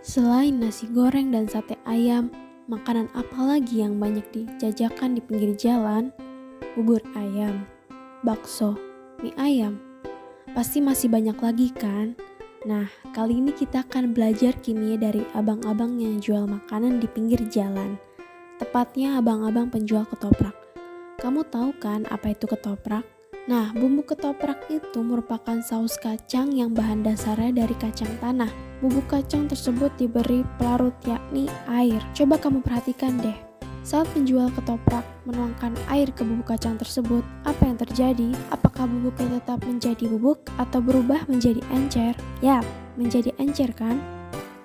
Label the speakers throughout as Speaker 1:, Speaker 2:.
Speaker 1: Selain nasi goreng dan sate ayam, makanan apa lagi yang banyak dijajakan di pinggir jalan? Bubur ayam, bakso, mie ayam. Pasti masih banyak lagi kan? Nah, kali ini kita akan belajar kimia dari abang-abang yang jual makanan di pinggir jalan. Tepatnya abang-abang penjual ketoprak. Kamu tahu kan apa itu ketoprak? Nah, bumbu ketoprak itu merupakan saus kacang yang bahan dasarnya dari kacang tanah. Bubuk kacang tersebut diberi pelarut yakni air. Coba kamu perhatikan deh. Saat penjual ketoprak menuangkan air ke bubuk kacang tersebut, apa yang terjadi? Apakah bubuknya tetap menjadi bubuk atau berubah menjadi encer? Yap, menjadi encer kan?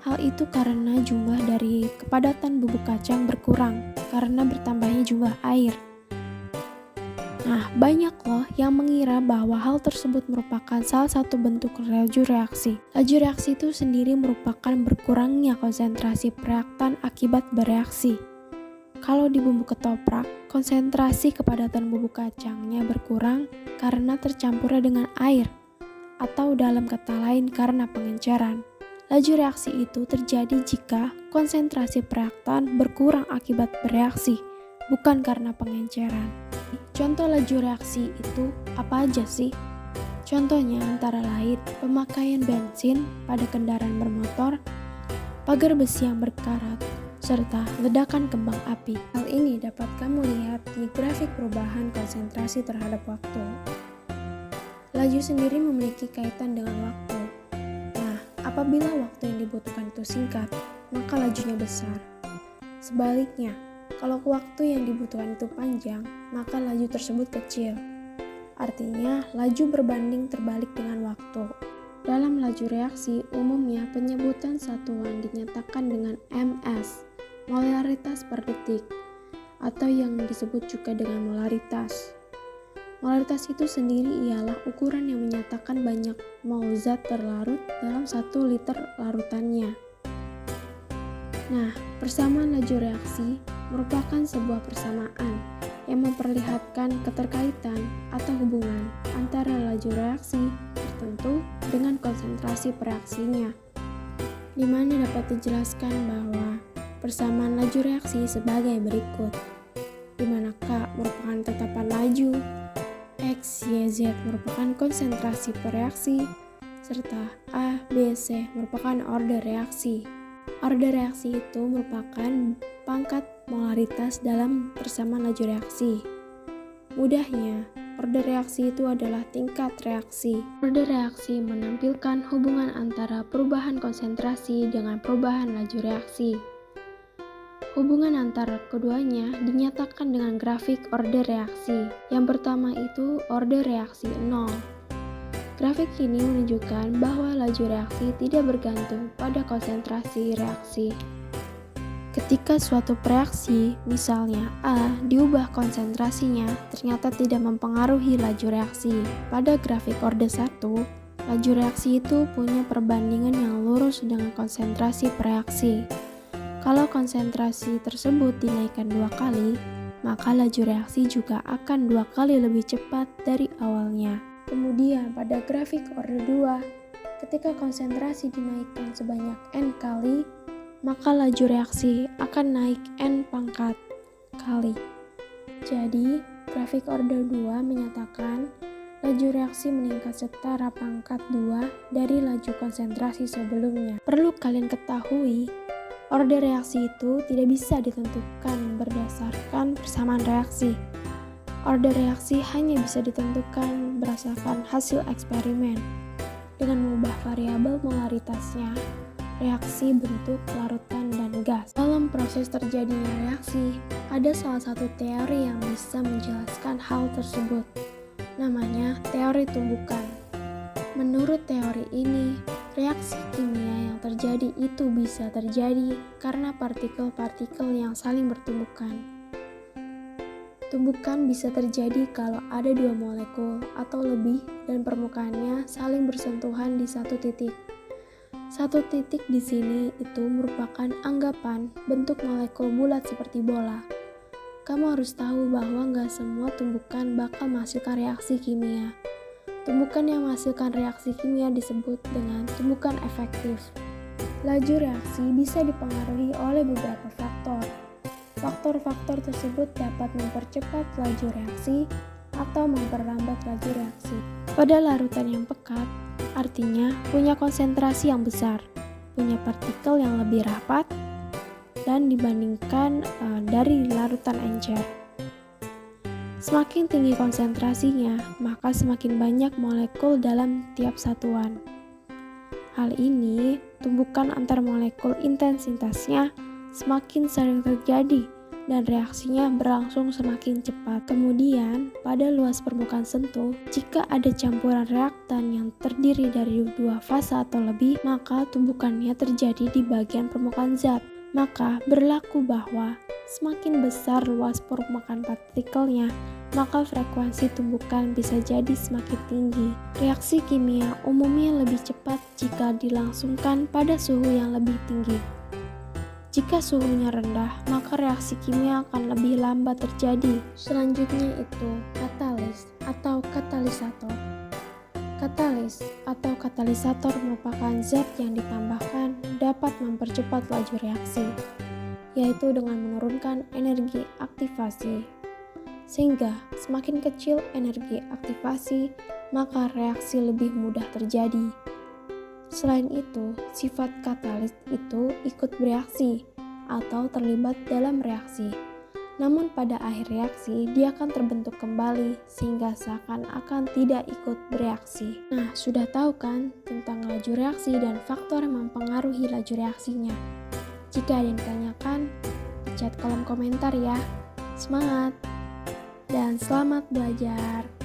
Speaker 1: Hal itu karena jumlah dari kepadatan bubuk kacang berkurang karena bertambahnya jumlah air. Nah, banyak loh yang mengira bahwa hal tersebut merupakan salah satu bentuk laju reaksi. Laju reaksi itu sendiri merupakan berkurangnya konsentrasi reaktan akibat bereaksi. Kalau di bumbu ketoprak, konsentrasi kepadatan bubuk kacangnya berkurang karena tercampurnya dengan air, atau dalam kata lain karena pengenceran. Laju reaksi itu terjadi jika konsentrasi reaktan berkurang akibat bereaksi, bukan karena pengenceran. Contoh laju reaksi itu apa aja sih? Contohnya antara lain pemakaian bensin pada kendaraan bermotor, pagar besi yang berkarat, serta ledakan kembang api. Hal ini dapat kamu lihat di grafik perubahan konsentrasi terhadap waktu. Laju sendiri memiliki kaitan dengan waktu. Nah, apabila waktu yang dibutuhkan itu singkat, maka lajunya besar. Sebaliknya, kalau waktu yang dibutuhkan itu panjang, maka laju tersebut kecil. Artinya, laju berbanding terbalik dengan waktu. Dalam laju reaksi, umumnya penyebutan satuan dinyatakan dengan ms, molaritas per detik, atau yang disebut juga dengan molaritas. Molaritas itu sendiri ialah ukuran yang menyatakan banyak mol zat terlarut dalam 1 liter larutannya. Nah, persamaan laju reaksi merupakan sebuah persamaan yang memperlihatkan keterkaitan atau hubungan antara laju reaksi tertentu dengan konsentrasi reaksinya, di mana dapat dijelaskan bahwa persamaan laju reaksi sebagai berikut, di mana K merupakan tetapan laju, X, Y, Z merupakan konsentrasi reaksi, serta A, B, C merupakan order reaksi. Order reaksi itu merupakan pangkat molaritas dalam persamaan laju reaksi. Mudahnya, order reaksi itu adalah tingkat reaksi. Order reaksi menampilkan hubungan antara perubahan konsentrasi dengan perubahan laju reaksi. Hubungan antara keduanya dinyatakan dengan grafik order reaksi. Yang pertama itu order reaksi 0. Grafik ini menunjukkan bahwa laju reaksi tidak bergantung pada konsentrasi reaksi. Ketika suatu reaksi, misalnya A, diubah konsentrasinya, ternyata tidak mempengaruhi laju reaksi. Pada grafik order 1, laju reaksi itu punya perbandingan yang lurus dengan konsentrasi reaksi. Kalau konsentrasi tersebut dinaikkan 2 kali, maka laju reaksi juga akan 2 kali lebih cepat dari awalnya. Kemudian pada grafik order 2, ketika konsentrasi dinaikkan sebanyak N kali, maka laju reaksi akan naik N pangkat kali. Jadi, grafik order 2 menyatakan laju reaksi meningkat setara pangkat 2 dari laju konsentrasi sebelumnya. Perlu kalian ketahui, order reaksi itu tidak bisa ditentukan berdasarkan persamaan reaksi. Order reaksi hanya bisa ditentukan berdasarkan hasil eksperimen. Dengan mengubah variabel molaritasnya, reaksi bentuk larutan dan gas. Dalam proses terjadinya reaksi, ada salah satu teori yang bisa menjelaskan hal tersebut. Namanya teori tumbukan. Menurut teori ini, reaksi kimia yang terjadi itu bisa terjadi karena partikel-partikel yang saling bertumbukan. Tumbukan bisa terjadi kalau ada 2 molekul atau lebih dan permukaannya saling bersentuhan di satu titik. Satu titik di sini itu merupakan anggapan bentuk molekul bulat seperti bola. Kamu harus tahu bahwa nggak semua tumbukan bakal menghasilkan reaksi kimia. Tumbukan yang menghasilkan reaksi kimia disebut dengan tumbukan efektif. Laju reaksi bisa dipengaruhi oleh beberapa faktor. Faktor-faktor tersebut dapat mempercepat laju reaksi atau memperlambat laju reaksi. Pada larutan yang pekat, artinya punya konsentrasi yang besar, punya partikel yang lebih rapat, dan dibandingkan dari larutan encer. Semakin tinggi konsentrasinya, maka semakin banyak molekul dalam tiap satuan. Hal ini, tumbukan antar molekul intensitasnya semakin sering terjadi dan reaksinya berlangsung semakin cepat. Kemudian, pada luas permukaan sentuh, jika ada campuran reaktan yang terdiri dari dua fase atau lebih, maka tumbukannya terjadi di bagian permukaan zat. Maka berlaku bahwa semakin besar luas permukaan partikelnya, maka frekuensi tumbukan bisa jadi semakin tinggi. Reaksi kimia umumnya lebih cepat jika dilangsungkan pada suhu yang lebih tinggi. Jika suhunya rendah, maka reaksi kimia akan lebih lambat terjadi. Selanjutnya itu katalis atau katalisator. Katalis atau katalisator merupakan zat yang ditambahkan dapat mempercepat laju reaksi, yaitu dengan menurunkan energi aktivasi. Sehingga semakin kecil energi aktivasi, maka reaksi lebih mudah terjadi. Selain itu, sifat katalis itu ikut bereaksi atau terlibat dalam reaksi. Namun pada akhir reaksi, dia akan terbentuk kembali sehingga seakan-akan tidak ikut bereaksi. Nah, sudah tahu kan tentang laju reaksi dan faktor yang mempengaruhi laju reaksinya? Jika ada yang ditanyakan, di chat kolom komentar ya. Semangat! Dan selamat belajar!